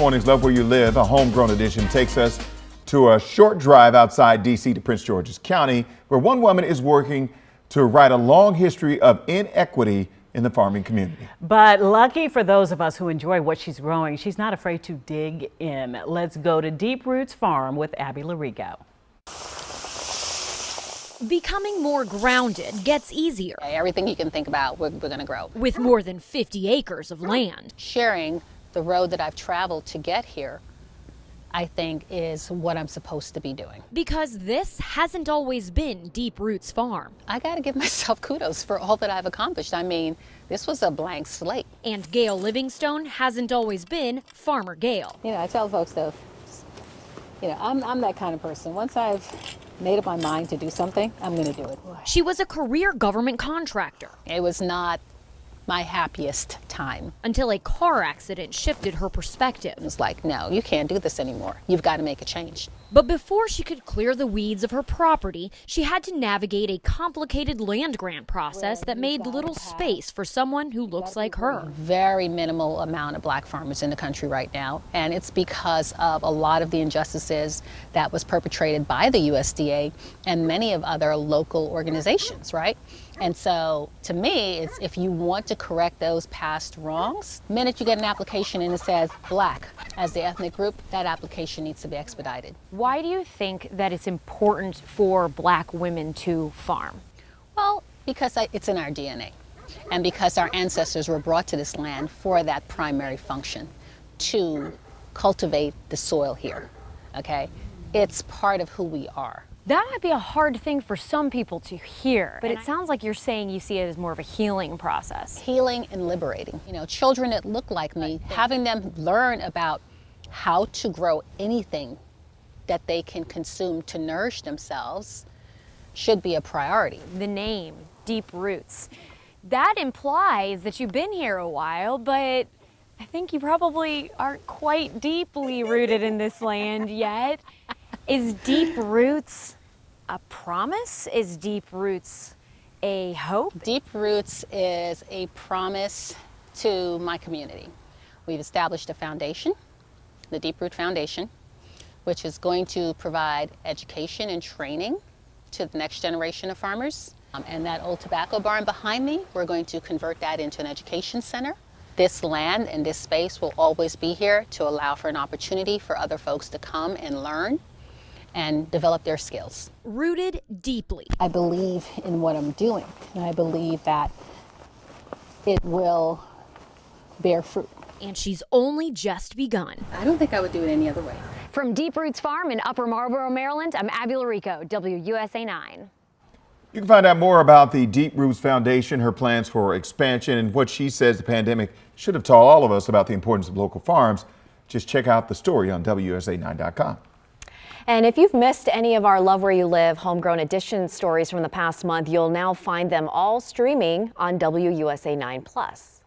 Mornings, Love Where You Live, a homegrown edition, takes us to a short drive outside D.C. to Prince George's County, where one woman is working to right a long history of inequity in the farming community. But lucky for those of us who enjoy what she's growing, she's not afraid to dig in. Let's go to Deep Roots Farm with Abby Larico. Becoming more grounded gets easier. Everything you can think about, we're going to grow. With more than 50 acres of land. Sharing the road that I've traveled to get here, I think, is what I'm supposed to be doing. Because this hasn't always been Deep Roots Farm. I got to give myself kudos for all that I've accomplished. I mean, this was a blank slate. And Gale Livingstone hasn't always been Farmer Gale. You know, I tell folks though, I'm that kind of person. Once I've made up my mind to do something, I'm going to do it. She was a career government contractor. It was not my happiest time. Until a car accident shifted her perspective. It was like, no, you can't do this anymore. You've got to make a change. But before she could clear the weeds of her property, she had to navigate a complicated land grant process that made little space for someone who looks like her. Very minimal amount of black farmers in the country right now, and it's because of a lot of the injustices that was perpetrated by the USDA and many of other local organizations, right? And so, to me, it's if you want to correct those past wrongs, the minute you get an application and it says black as the ethnic group, that application needs to be expedited. Why do you think that it's important for black women to farm? Well, because it's in our DNA, and because our ancestors were brought to this land for that primary function, to cultivate the soil here, okay? It's part of who we are. That might be a hard thing for some people to hear, but it sounds like you're saying you see it as more of a healing process. Healing and liberating. You know, children that look like me, having them learn about how to grow anything that they can consume to nourish themselves should be a priority. The name, Deep Roots, that implies that you've been here a while, but I think you probably aren't quite deeply rooted in this land yet. Is Deep Roots a promise? Is Deep Roots a hope? Deep Roots is a promise to my community. We've established a foundation, the Deep Root Foundation, which is going to provide education and training to the next generation of farmers. And that old tobacco barn behind me, we're going to convert that into an education center. This land and this space will always be here to allow for an opportunity for other folks to come and learn and develop their skills. Rooted deeply. I believe in what I'm doing, and I believe that it will bear fruit. And she's only just begun. I don't think I would do it any other way. From Deep Roots Farm in Upper Marlboro, Maryland, I'm Abby Larico, WUSA 9. You can find out more about the Deep Roots Foundation, her plans for expansion, and what she says the pandemic should have taught all of us about the importance of local farms. Just check out the story on WUSA9.com. And if you've missed any of our Love Where You Live Homegrown Edition stories from the past month, you'll now find them all streaming on WUSA 9+.